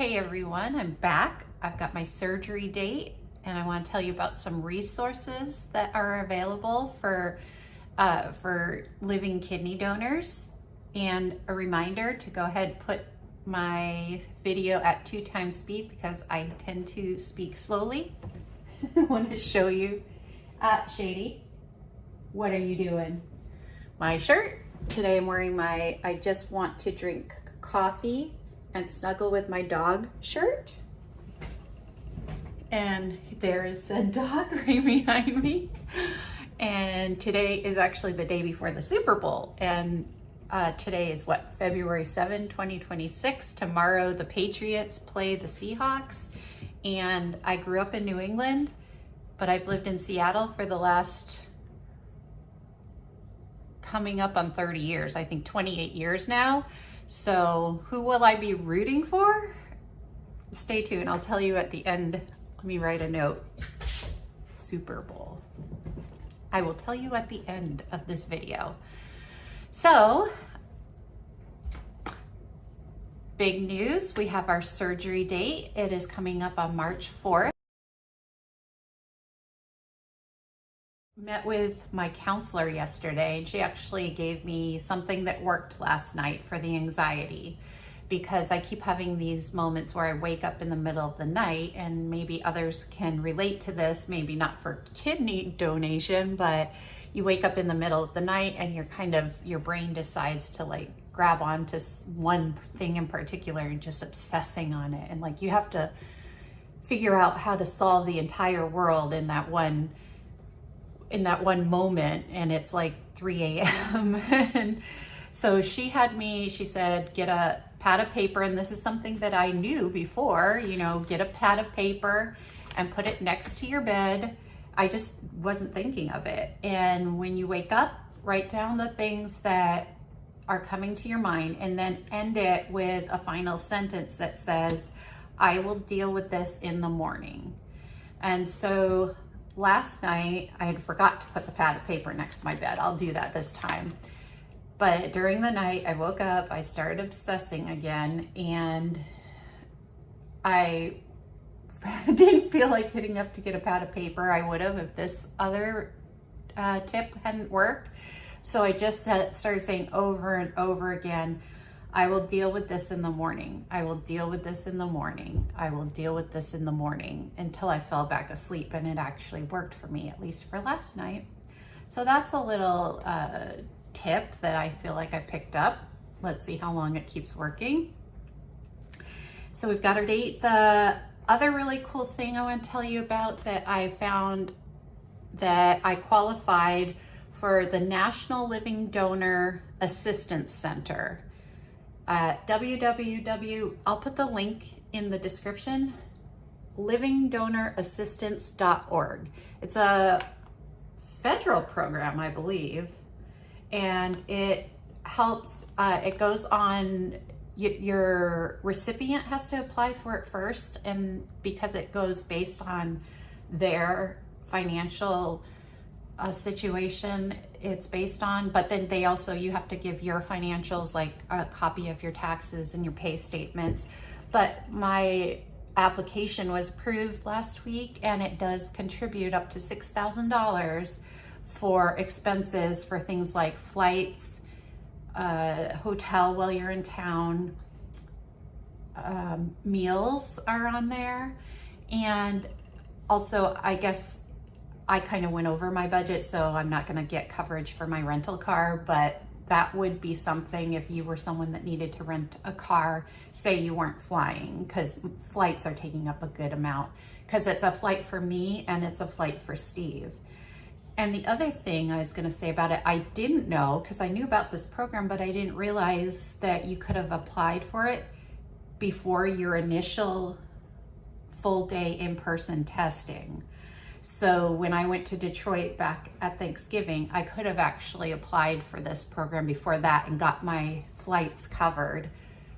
Hey everyone, I'm back. I've got my surgery date and I want to tell you about some resources that are available for living kidney donors, and a reminder to go ahead and put my video at 2x speed because I tend to speak slowly. I want to show you. Shady, what are you doing? My shirt. Today I'm wearing my I just want to drink coffee and snuggle with my dog shirt. And there is a dog right behind me. And today is actually the day before the Super Bowl. And today is what, February 7, 2026. Tomorrow the Patriots play the Seahawks. And I grew up in New England, but I've lived in Seattle for the last coming up on 30 years, I think 28 years now. So who will I be rooting for? Stay tuned, I'll tell you at the end. Let me write a note. Super Bowl. I will tell you at the end of this video. So, big news, we have our surgery date. It is coming up on March 4th. Met with my counselor yesterday, and she actually gave me something that worked last night for the anxiety, because I keep having these moments where I wake up in the middle of the night, and maybe others can relate to this, maybe not for kidney donation, but you wake up in the middle of the night and your brain decides to like grab onto one thing in particular and just obsessing on it, and like you have to figure out how to solve the entire world in that one moment, and it's like 3 a.m. And so she said, get a pad of paper, and this is something that I knew before, get a pad of paper and put it next to your bed. I just wasn't thinking of it. And when you wake up, write down the things that are coming to your mind, and then end it with a final sentence that says, I will deal with this in the morning. And so last night, I had forgot to put the pad of paper next to my bed. I'll do that this time. But during the night, I woke up, I started obsessing again, and I didn't feel like getting up to get a pad of paper. I would have if this other tip hadn't worked. So I just started saying over and over again, I will deal with this in the morning. I will deal with this in the morning. I will deal with this in the morning, until I fell back asleep, and it actually worked for me, at least for last night. So that's a little tip that I feel like I picked up. Let's see how long it keeps working. So we've got our date. The other really cool thing I want to tell you about, that I found that I qualified for the National Living Donor Assistance Center. I'll put the link in the description, livingdonorassistance.org. It's a federal program, I believe, and it helps, it goes on, your recipient has to apply for it first, and because it goes based on their financial situation it's based on, but then you have to give your financials, like a copy of your taxes and your pay statements. But my application was approved last week, and it does contribute up to $6,000 for expenses for things like flights, hotel while you're in town, meals are on there, and also I guess I kind of went over my budget, so I'm not going to get coverage for my rental car, but that would be something if you were someone that needed to rent a car, say you weren't flying, because flights are taking up a good amount, because it's a flight for me and it's a flight for Steve. And the other thing I was going to say about it, I didn't know, because I knew about this program, but I didn't realize that you could have applied for it before your initial full day in-person testing. So when I went to Detroit back at Thanksgiving, I could have actually applied for this program before that and got my flights covered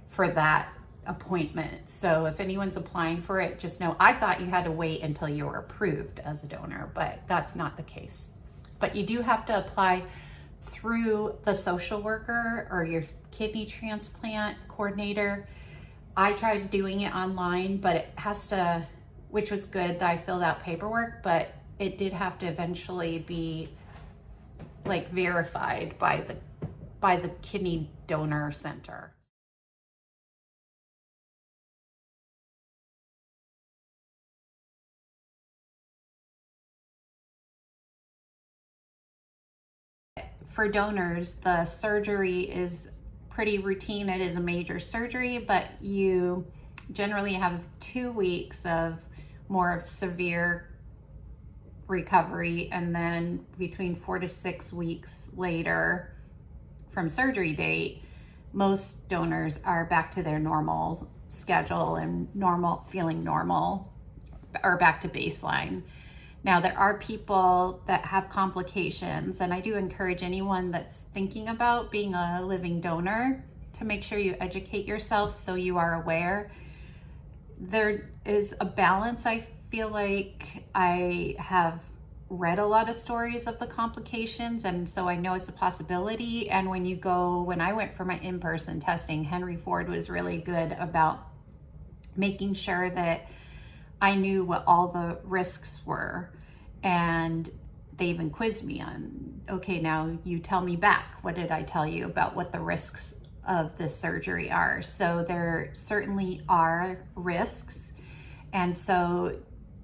for that appointment. So if anyone's applying for it, just know, I thought you had to wait until you were approved as a donor, but that's not the case. But you do have to apply through the social worker or your kidney transplant coordinator I tried doing it online, but it has to, which was good that I filled out paperwork, but it did have to eventually be like verified by the kidney donor center. For donors, the surgery is pretty routine. It is a major surgery, but you generally have 2 weeks of more of severe recovery, and then between 4 to 6 weeks later from surgery date, most donors are back to their normal schedule and feeling normal, or back to baseline. Now, there are people that have complications, and I do encourage anyone that's thinking about being a living donor to make sure you educate yourself so you are aware. There is a balance. I feel like I have read a lot of stories of the complications, and so I know it's a possibility. And when I went for my in-person testing, Henry Ford was really good about making sure that I knew what all the risks were. And they even quizzed me on, okay, now you tell me back, what did I tell you about what the risks of this surgery are? So there certainly are risks. And so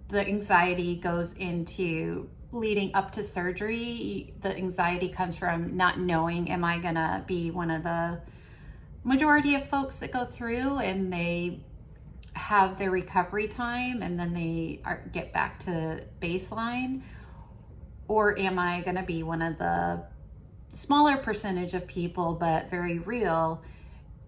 the anxiety goes into leading up to surgery. The anxiety comes from not knowing, am I gonna be one of the majority of folks that go through and they have their recovery time and then they get back to baseline? Or am I going to be one of the smaller percentage of people, but very real,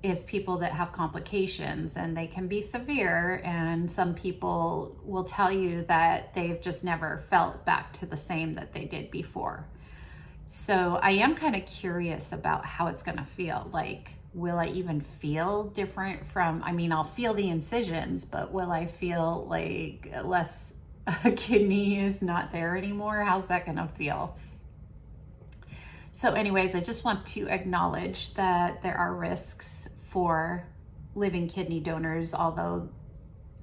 is people that have complications, and they can be severe, and some people will tell you that they've just never felt back to the same that they did before. So I am kind of curious about how it's going to feel. Like, will I even feel different from, I'll feel the incisions, but will I feel like less kidney is not there anymore? How's that gonna feel? So anyways, I just want to acknowledge that there are risks for living kidney donors, although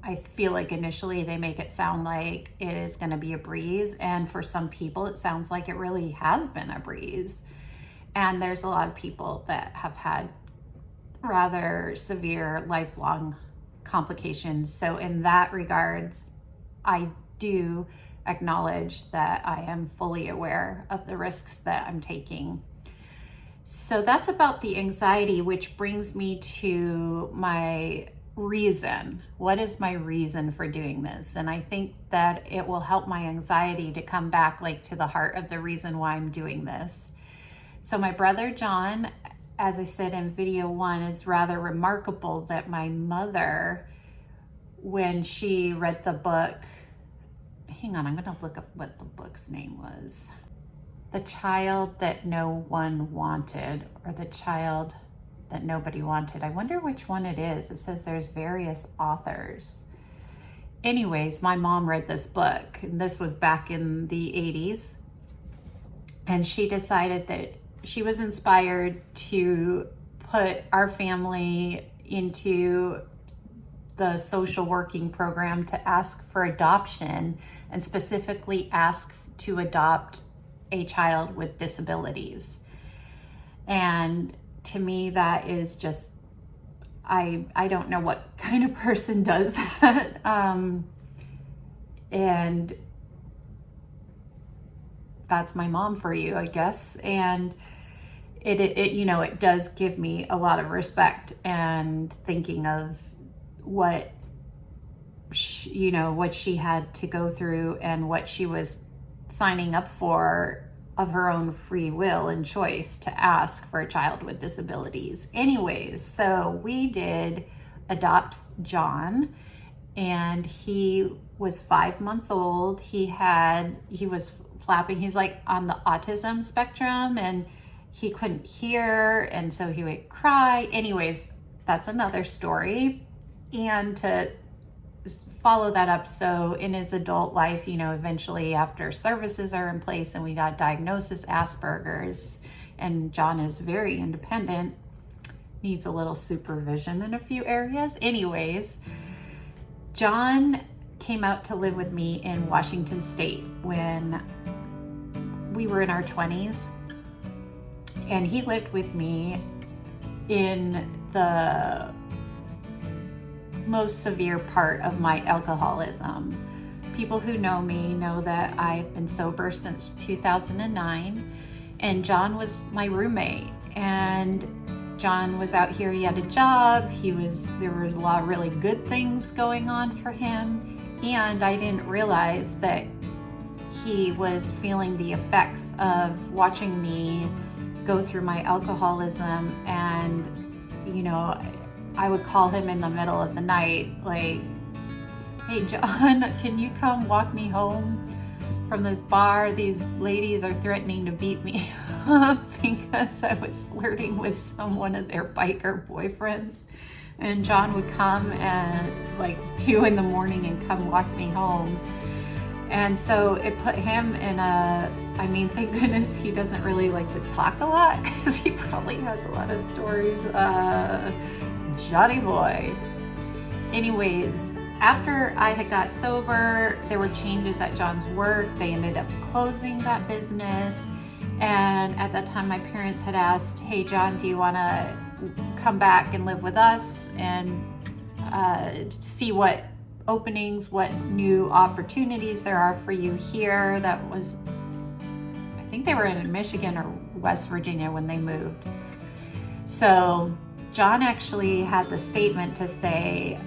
I feel like initially they make it sound like it is gonna be a breeze. And for some people, it sounds like it really has been a breeze. And there's a lot of people that have had rather severe lifelong complications. So in that regards, I do acknowledge that I am fully aware of the risks that I'm taking. So that's about the anxiety, which brings me to my reason. What is my reason for doing this? And I think that it will help my anxiety to come back like to the heart of the reason why I'm doing this. So my brother John, as I said in video 1, is rather remarkable that my mother, when she read the book, hang on, I'm gonna look up what the book's name was. The Child That No One Wanted, or The Child That Nobody Wanted. I wonder which one it is. It says there's various authors. Anyways, my mom read this book, and this was back in the 80s. And she decided that she was inspired to put our family into the social working program to ask for adoption, and specifically ask to adopt a child with disabilities. And to me, that is just, I don't know what kind of person does that. And that's my mom for you, I guess. And it does give me a lot of respect, and thinking of what she had to go through and what she was signing up for of her own free will and choice to ask for a child with disabilities. Anyways, so we did adopt John, and he was 5 months old. He was flapping. He's like on the autism spectrum, and he couldn't hear, and so he would cry. Anyways, that's another story. And to follow that up, so in his adult life, eventually after services are in place and we got diagnosis Asperger's, and John is very independent, needs a little supervision in a few areas. Anyways, John came out to live with me in Washington State when we were in our 20s, and he lived with me in the most severe part of my alcoholism. People who know me know that I've been sober since 2009, and John was my roommate. And John was out here, he had a job, there was a lot of really good things going on for him, and I didn't realize that he was feeling the effects of watching me go through my alcoholism. And, you know, I would call him in the middle of the night, like, "Hey John, can you come walk me home from this bar? These ladies are threatening to beat me up because I was flirting with one of their biker boyfriends." And John would come at like 2 in the morning and come walk me home. And so it put him in thank goodness he doesn't really like to talk a lot, because he probably has a lot of stories. Johnny boy. Anyways, after I had got sober, there were changes at John's work. They ended up closing that business. And at that time, my parents had asked, "Hey, John, do you want to come back and live with us and see what openings, what new opportunities there are for you here?" That was, I think they were in Michigan or West Virginia when they moved. So John actually had the statement to say,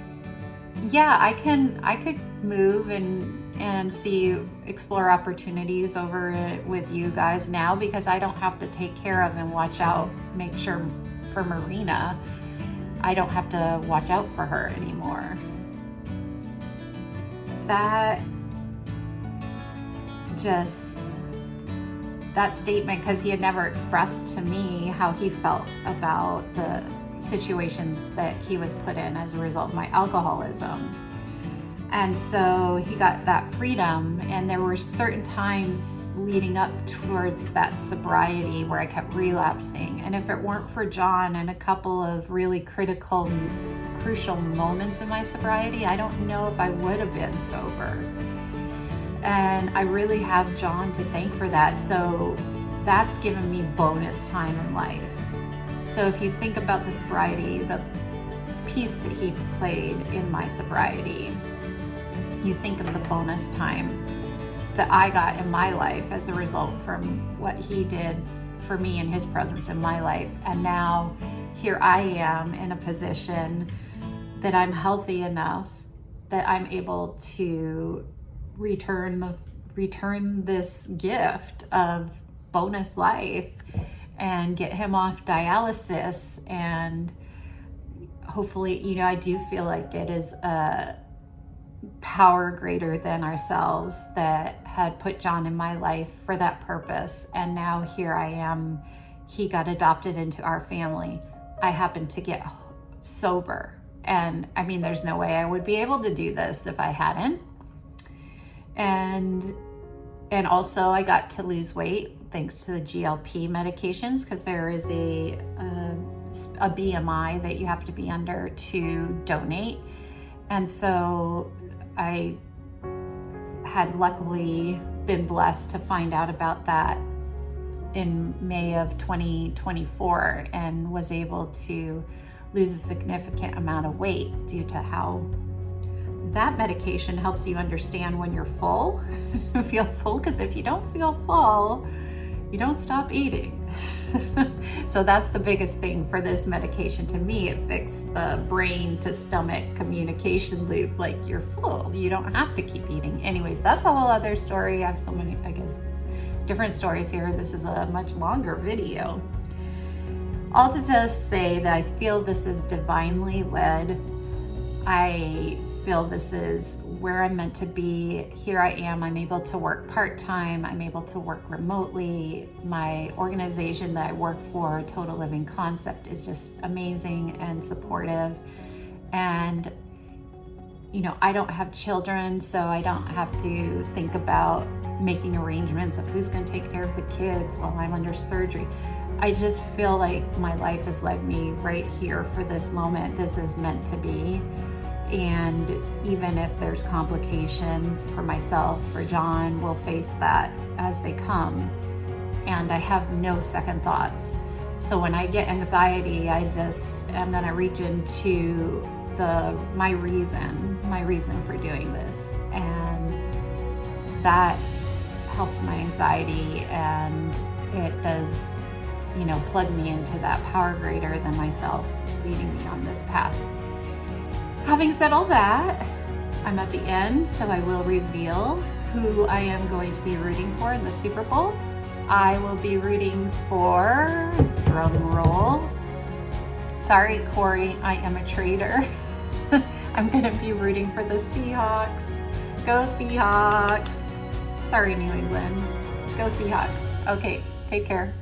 "Yeah, I could move and explore opportunities over with you guys now, because I don't have to take care of and make sure for Marina. I don't have to watch out for her anymore." That statement, because he had never expressed to me how he felt about the situations that he was put in as a result of my alcoholism. And so he got that freedom, and there were certain times leading up towards that sobriety where I kept relapsing. And if it weren't for John and a couple of really crucial moments in my sobriety, I don't know if I would have been sober. And I really have John to thank for that. So that's given me bonus time in life. So if you think about the sobriety, the piece that he played in my sobriety, you think of the bonus time that I got in my life as a result from what he did for me and his presence in my life. And now here I am in a position that I'm healthy enough that I'm able to return this gift of bonus life and get him off dialysis. And hopefully, I do feel like it is a power greater than ourselves that had put John in my life for that purpose. And now here I am. He got adopted into our family. I happened to get sober. And there's no way I would be able to do this if I hadn't. And also I got to lose weight thanks to the GLP medications, because there is a BMI that you have to be under to donate. And so I had luckily been blessed to find out about that in May of 2024, and was able to lose a significant amount of weight due to how that medication helps you understand when you're full, feel full, because if you don't feel full, you don't stop eating. So that's the biggest thing for this medication to me. It fixed the brain to stomach communication loop, like you're full, you don't have to keep eating. Anyways, that's a whole other story. I have so many, different stories here. This is a much longer video. All to just say that I feel this is divinely led. I feel this is where I'm meant to be. Here I am. I'm able to work part-time. I'm able to work remotely. My organization that I work for, Total Living Concept, is just amazing and supportive. And I don't have children, so I don't have to think about making arrangements of who's going to take care of the kids while I'm under surgery. I just feel like my life has led me right here for this moment. This is meant to be. And even if there's complications for myself, for John, we'll face that as they come. And I have no second thoughts. So when I get anxiety, I'm gonna reach into my reason for doing this. And that helps my anxiety, and it does, plug me into that power greater than myself leading me on this path. Having said all that, I'm at the end, so I will reveal who I am going to be rooting for in the Super Bowl. I will be rooting for, drum roll, sorry Corey, I am a traitor. I'm going to be rooting for the Seahawks. Go Seahawks. Sorry New England. Go Seahawks. Okay, take care.